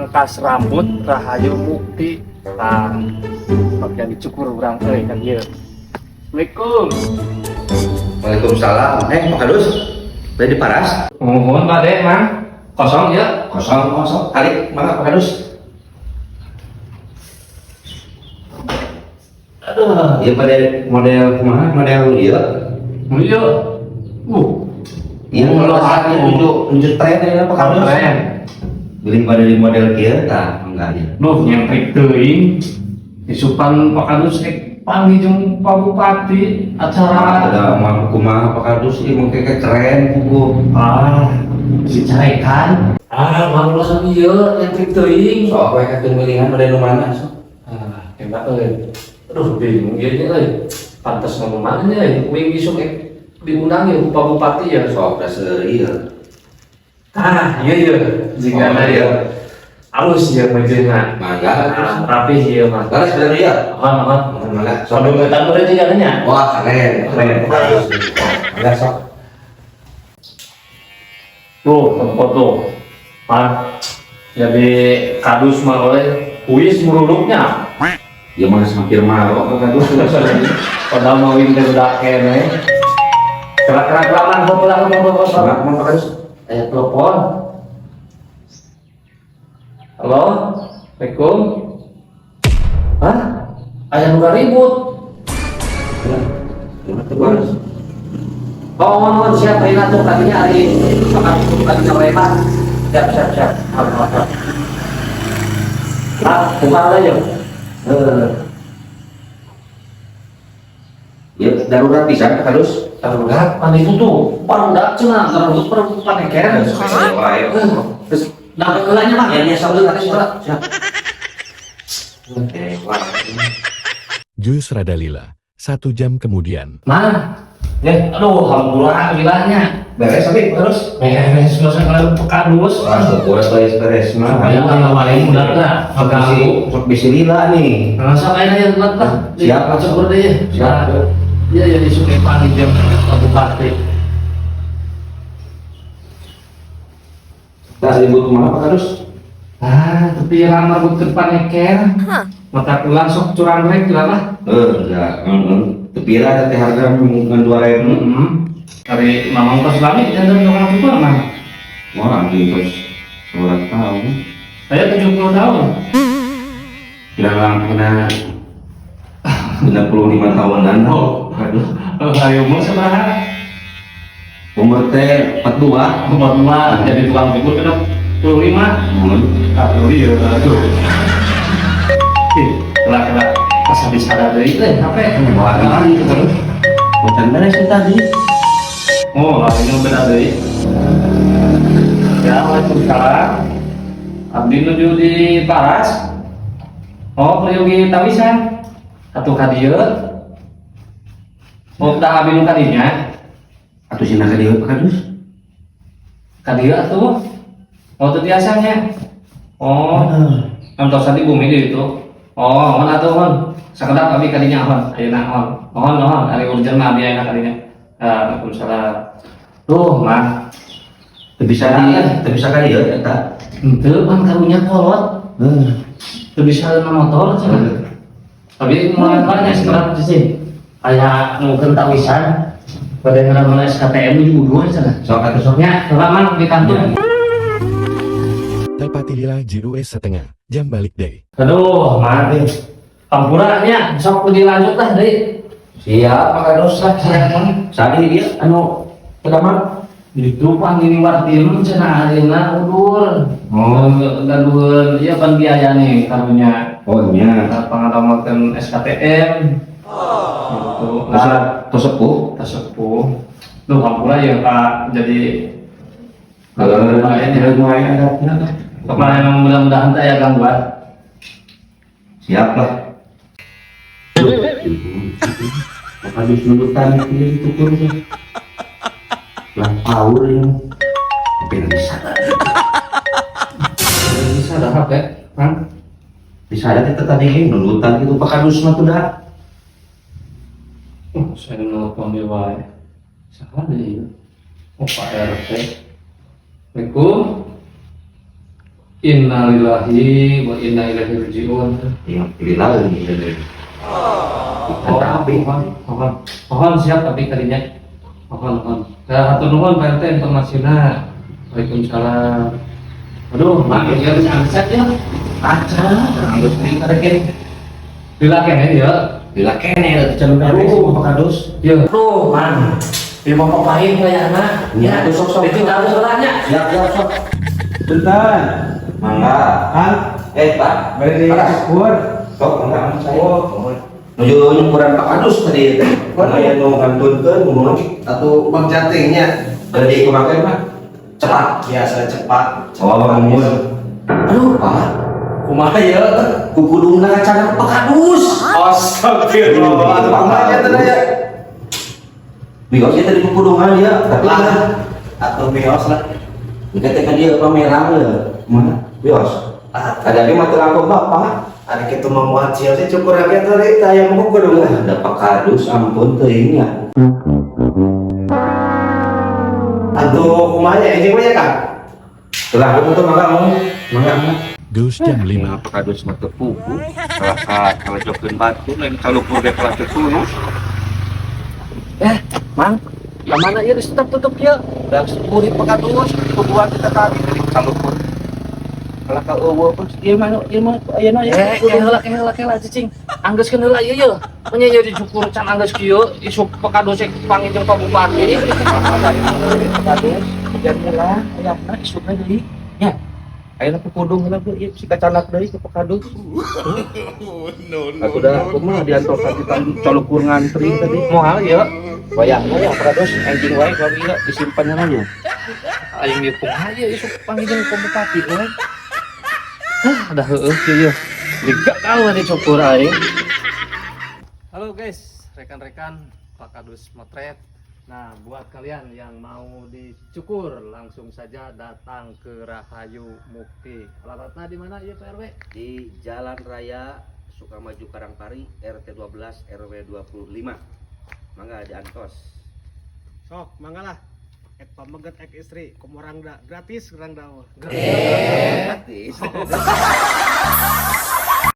pangkas rambut Rahayu Mukti. Nah, bagian dicukur urang euy kan ieu. Assalamualaikum. Waalaikumsalam. Pak Kadus, udah diparas? Mohon Pak Dek, Mang. Kosong ya? Kosong. Kali, mana Pak Kadus? Aduh, Iya model mana? Model iya. iya. Yang kalau saat nunjuk tren ya Pak Kadus. Tren. Beli pada di model kia, nah enggak ya. Duh, nyentrik teuing. Isupan Pak Kadus panggil jeung Pak Bupati acara Ada mah kumaha Pak Kadus ieu mungkin ke tren kuku. dicarekan. Maklum ieu nyentrik teuing. Sok we kakeun milingan model nu mana sok. Hebat euy. Aduh, bingung ieu euy. Pantes ngomong mana nya wing isuk diundang ya Pak Bupati ya. Sok da seuri ya. Iya jika ya halus ya mejenna Mangga rapi ya mas Garas bener ya. Mangga. Sok dogetan berarti jadinya Wah, keren. Mangga sok. tuh tempat tuh jadi kadus mah oleh kuis muruluknya Ya mah hampir marok Pak Kadus. padahal mau wing teh udah kene kerak-kerak laman kok pulang Pak Kadus. telepon. Halo, Assalamualaikum. Aya nu ribut. Oh, siap Rina tuh tadinya hari tadinya lebar. Siap. Bukan aja. Ya darurat pisan Pak Kadus. Darurat, pan itu tuh barudak cenah, darurat perempuan eker. Terus dapat gelanya Bang, ya sambil siap. Jus Radalila, 1 jam kemudian. Mana? Ya, aduh, alhamdulillah bilangnya. Beres tapi Pak Kadus. Beres, nggak usah ngelakuin pekadus. Wah, syukur beres mah. Ayo, paling mudah lah. Sok bisi lila nih. Nggak kayaknya ya, buat lah. Siap. Syukur deh ya. Siap. Iya, ya disukai paling jam Pak Bupati. Nah, ribut kemana Pak Kadus? Tapi ramah buat ke depan eker. Mata pulang sok curang rek lah. Ya, tepira ada teh harga ngan 2.000. Dari mamang pas lami dan orang tua mah. Wah, anjing terus 12 tahun. Saya 70 tahun. Kena 65 tahunan. Aduh. Ayo mau seberapa? Umur teh 42. Umur mah jadi tukang cukur kena 25. Iya, aduh. Kena pas habis ada dari itu apa? Wah, kali terus. Macam beres itu tadi. Oh, ini beda dari. Ya, Waalaikumsalam. Abdi nuju di Paras. Oh, beliau di Tawisan. Atuh ka dieu. Oh, udah abdi nu kadinya. Atuh sina ka dieu Pak Kadus. Ka dieu atuh. Oh, teu biasanya. Oh, kantor di bumi itu. Oh, mohon atuh mohon. Sakedap abdi kadinya mohon. Ayeuna mohon. Mohon ari urgen mah abdi ayeuna kadinya. Waalaikumsalam. Tuh, mah. Teu bisa ka dieu eta. Henteu pan karunya kolot. Teu bisa na motor cenah. Tapi mulai banyak sekarang di sini. Kayak mungkin tawisan. Pada mana SKTM juga dua sana. Sok atuh sok. Ya, lama di kantor. Telpati Lila JUS setengah jam balik deh. Aduh, mati. Kampurannya sok dilanjut lah deh. Siap Pak Kadus lah siap. Sadi dia anu pedaman Itu panggil wartilun cenah ayeuna udur. Gaduheun ieu pan biaya nih karunya. Oh nya. Pangalamatkeun SKTM. Gitu. Tos sepuh. Tasepuh. Duh, hampura ya Pak jadi Lumayan adatnya. kemarin mudah-mudahan tak ya gangguan. Siap lah. Pak Kadus nurutan itu tukurnya. Lah power ya. Tapi bisa. Bisa dah HP, kan? Bisa ada kita tadi nurutan itu Pak Kadus mah tuh dah. Saya nelfon dia wae. Saha deui? Oh, Pak RT. Assalamualaikum. Innalillahi wa inna ilaihi rajiun. Yang pilih lagi. Mohon siap tapi kalinya. Mohon. Hatur nuhun Pak RT informasinya. Waalaikumsalam. Aduh, maaf ya angkat ya. Aca, harus beli ada kene. Bila kene ya. Bila kene ada calon RW sih mau pakadus. Ya. Tuh, man. Di mau papain kayaknya. Ya, tuh sok. Ditinggal salahnya. Siap, sok. Bentar, Mangga. kan? Pak. Beri syukur. Sok, mangga saya. Oh. Nuju nyukuran pakadus tadi. Mana yang mau ngantunkeun ngomong Atau bang jatingnya. jadi kemakai Pak. Cepat. Biasa cepat. Oh, bangun. Aduh, Pak. Kumaha ya? Kukudungna kacang pakadus. Astagfirullah. Atau bangnya tadi ya. Bios dia tadi kukudungan dia. Tapi Lah. Atau bios lah. ketika dia pameran ya. Mana? Bios. Ada di mata aku Bapak. Ada kita mau hasil sih cukur lagi tuh kita yang mau kudu. Ada pakadus ampun teuingnya. Aduh, kumanya ini punya kan? Telah aku tuh mangga. Gus jam 5. Pakadus mah teu pupu. Kalau jokeun batu lain kalau kudu kelas kesunu. Mang, mana ya stop tutup ya? Dan sepuri pakadus kuduan kita tadi dari kalau pun. Kalau ka eueuh pun ieu mah ayeuna ya. Kehela cicing. Anggeuskeun heula ieu ye. Nya ye dicukur can anggeus kieu isuk pakadose panggil Pak Bupati. Pakadus jadinya lah ayahna isukna deui. Ya. Ayeuna kukudung heula ieu si kacanak deui ke pakadus. Aku mah diantorkan kita colukur ngantri tadi. Moal ya. Bayangna ya pakadus anjing wae kalau ieu disimpan aja. Aing ieu kumaha ye isuk panggil Pak Bupati we. Dah heueuh kieu ye. Liga kau dicukur aing. Halo guys, rekan-rekan Pakadus Motret. Nah, buat kalian yang mau dicukur, langsung saja datang ke Rahayu Mukti. Alamatnya di mana ya Pak RW? Di Jalan Raya Sukamaju Karangpari RT 12 RW 25. Mangga di Antos. Sok, manggalah. Pamegat istri, kumurang gratis, kurang daw. Gratis.